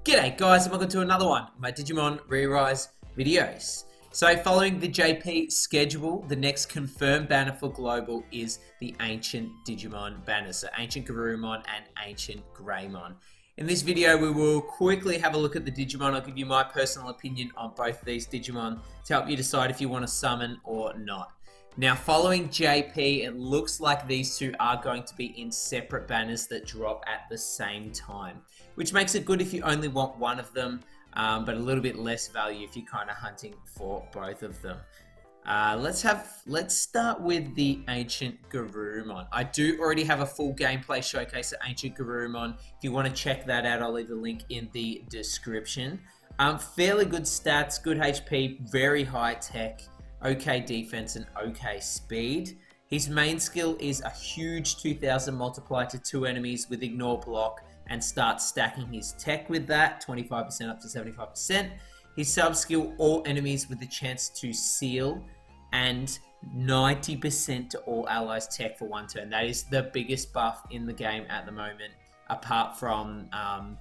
G'day guys and welcome to another one of my Digimon ReArise videos. So following the JP schedule, the next confirmed banner for Global is the Ancient Digimon banner. So AncientGarurumon and AncientGreymon. In this video we will quickly have a look at the Digimon. I'll give you my personal opinion on both these Digimon to help you decide if you want to summon or not. Now following JP, it looks like these two are going to be in separate banners that drop at the same time, which makes it good if you only want one of them, but a little bit less value if you're kind of hunting for both of them. Let's start with the Ancient Garurumon. I do already have a full gameplay showcase of Ancient Garurumon. If you want to check that out, I'll leave the link in the description. Fairly good stats, good HP, very high tech, okay defense and okay speed. His main skill is a huge 2000 multiplier to 2 enemies with ignore block and start stacking his tech with that, 25% up to 75%. His sub skill, all enemies with the chance to seal and 90% to all allies tech for 1 turn. That is the biggest buff in the game at the moment, apart from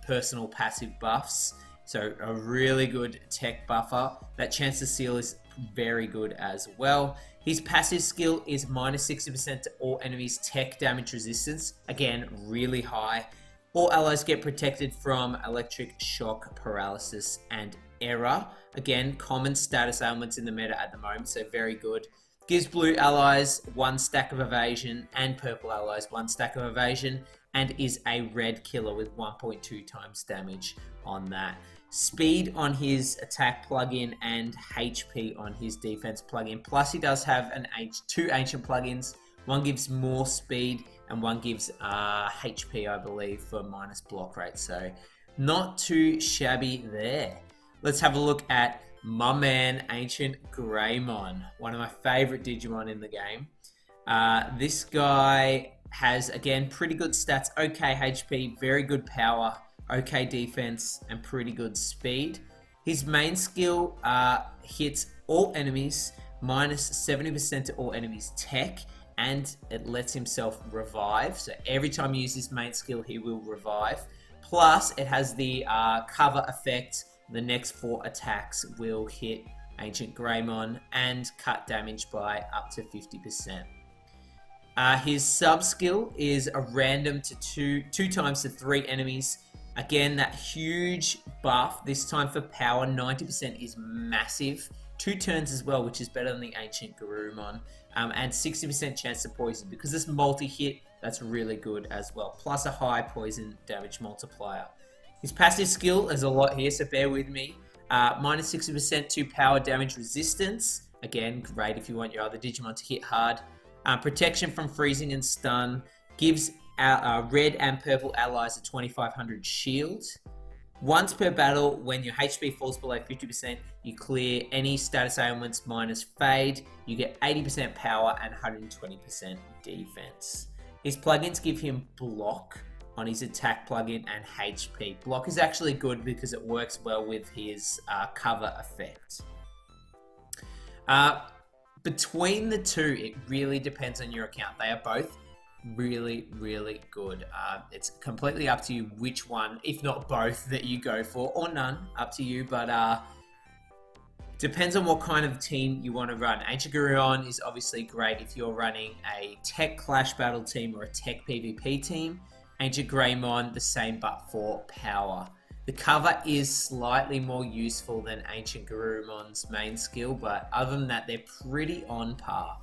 personal passive buffs. So a really good tech buffer. That chance to seal is very good as well. His passive skill is minus 60% to all enemies tech damage resistance. Again, really high. All allies get protected from electric shock, paralysis, and error. Again, common status ailments in the meta at the moment, so very good. Gives blue allies 1 stack of evasion and purple allies 1 stack of evasion, and is a red killer with 1.2 times damage on that. Speed on his attack plugin and HP on his defense plugin. Plus he does have two ancient plugins. One gives more speed and one gives HP, I believe, for minus block rate. So not too shabby there. Let's have a look at my man, AncientGreymon. One of my favorite Digimon in the game. This guy has, again, pretty good stats. Okay HP, very good power. Okay defense and pretty good speed. His main skill hits all enemies, minus 70% to all enemies tech, and it lets himself revive. So every time you use his main skill, he will revive. Plus, it has the cover effect. The next 4 attacks will hit AncientGreymon and cut damage by up to 50%. His sub skill is a random to two times to 3 enemies. Again, that huge buff, this time for power, 90% is massive. 2 turns as well, which is better than the AncientGarurumon. And 60% chance to poison. Because it's multi-hit, that's really good as well. Plus a high poison damage multiplier. His passive skill is a lot here, so bear with me. Minus 60% to power damage resistance. Again, great if you want your other Digimon to hit hard. Protection from freezing and stun. Gives red and purple allies a 2500 shield. Once per battle, when your HP falls below 50%, you clear any status ailments minus fade. You get 80% power and 120% defense. His plugins give him block on his attack plugin and HP. Block is actually good because it works well with his cover effect. Between the two, it really depends on your account. They are both really good. It's completely up to you which one, if not both, that you go for, or none, up to you, but depends on what kind of team you want to run. AncientGarurumon is obviously great if you're running a tech clash battle team or a tech PvP team. AncientGreymon, the same but for power. The cover is slightly more useful than AncientGarurumon's main skill, but other than that, they're pretty on par.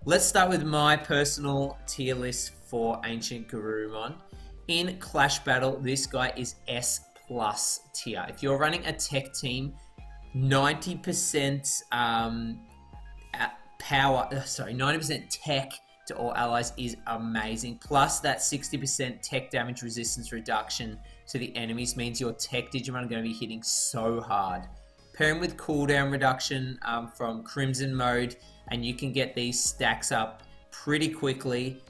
Let's start with my personal tier list for AncientGarurumon. In Clash Battle, this guy is S+ tier. If you're running a tech team, 90% 90% tech to all allies is amazing. Plus that 60% tech damage resistance reduction to the enemies means your tech Digimon are going to be hitting so hard. Pairing with cooldown reduction from Crimson mode, and you can get these stacks up pretty quickly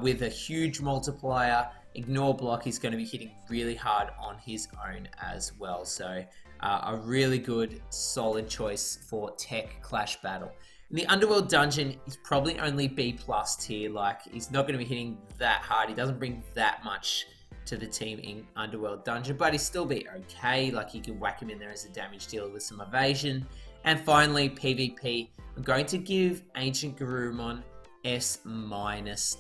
with a huge multiplier. Ignore block is going to be hitting really hard on his own as well. So a really good, solid choice for tech clash battle. In the Underworld dungeon, he's probably only B+ tier. Like, he's not going to be hitting that hard. He doesn't bring that much to the team in Underworld Dungeon, but he'll still be okay. Like, you can whack him in there as a damage dealer with some evasion. And finally, PvP, I'm going to give AncientGarurumon S-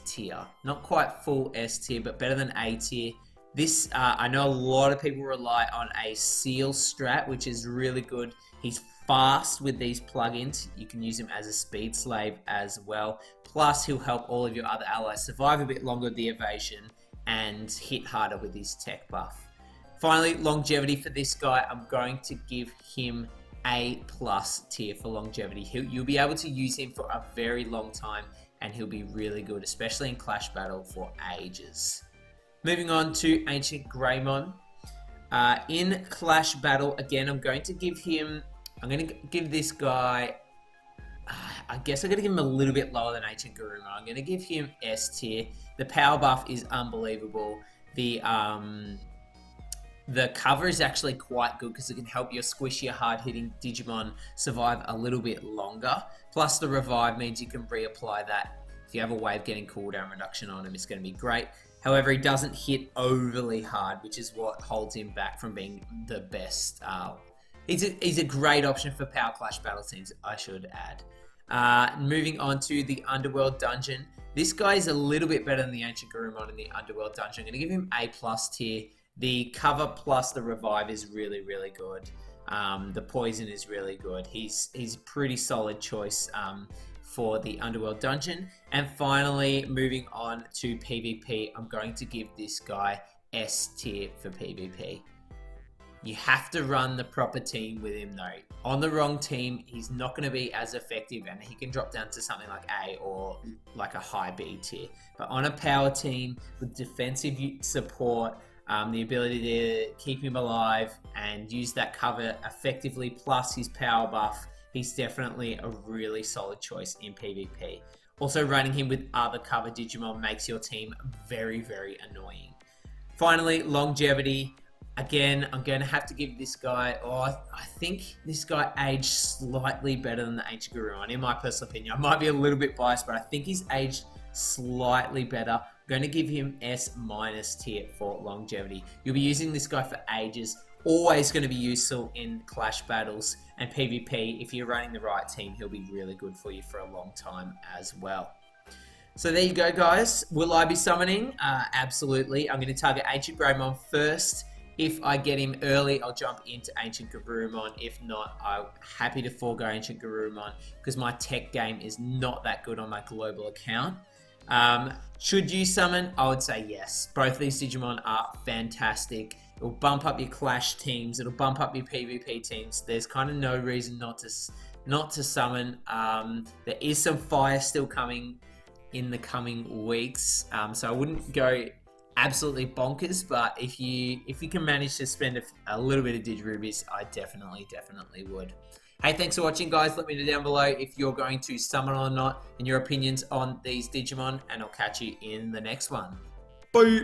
tier. Not quite full S tier, but better than A tier. This, I know a lot of people rely on a seal strat, which is really good. He's fast with these plugins. You can use him as a speed slave as well. Plus, he'll help all of your other allies survive a bit longer with the evasion and hit harder with his tech buff. Finally, longevity for this guy, I'm going to give him A+ tier for longevity. You'll be able to use him for a very long time, and he'll be really good, especially in Clash Battle for ages. Moving on to AncientGreymon. In Clash Battle, again, I'm going to give this guy, I guess I'm going to give him a little bit lower than AncientGarurumon. I'm going to give him S tier. The power buff is unbelievable. The cover is actually quite good because it can help your squishy, hard-hitting Digimon survive a little bit longer. Plus, the revive means you can reapply that. If you have a way of getting cooldown reduction on him, it's going to be great. However, he doesn't hit overly hard, which is what holds him back from being the best. He's a great option for Power Clash battle teams, I should add. Moving on to the Underworld Dungeon. This guy is a little bit better than the AncientGarurumon in the Underworld Dungeon. I'm going to give him A+ tier. The cover plus the revive is really, really good. The poison is really good. He's a pretty solid choice for the Underworld Dungeon. And finally, moving on to PvP, I'm going to give this guy S tier for PvP. You have to run the proper team with him though. On the wrong team, he's not going to be as effective, and he can drop down to something like A or like a high B tier. But on a power team with defensive support, the ability to keep him alive and use that cover effectively, plus his power buff, he's definitely a really solid choice in PvP. Also, running him with other cover Digimon makes your team very, very annoying. Finally, longevity. Again, I'm going to have to give this guy, I think this guy aged slightly better than the AncientGarurumon, in my personal opinion. I might be a little bit biased, but I think he's aged slightly better. I'm going to give him S- tier for longevity. You'll be using this guy for ages. Always going to be useful in Clash battles and PvP. If you're running the right team, he'll be really good for you for a long time as well. So there you go, guys. Will I be summoning? Absolutely. I'm going to target AncientGreymon first. If I get him early, I'll jump into AncientGarurumon. If not, I'm happy to forego AncientGarurumon because my tech game is not that good on my global account. Should you summon? I would say yes. Both of these Digimon are fantastic. It'll bump up your Clash teams. It'll bump up your PvP teams. There's kind of no reason not to summon. There is some fire still coming in the coming weeks, so I wouldn't go absolutely bonkers, but if you can manage to spend a little bit of Digirubies, I definitely would. Hey, thanks for watching, guys. Let me know down below if you're going to summon or not and your opinions on these Digimon, and I'll catch you in the next one. Bye!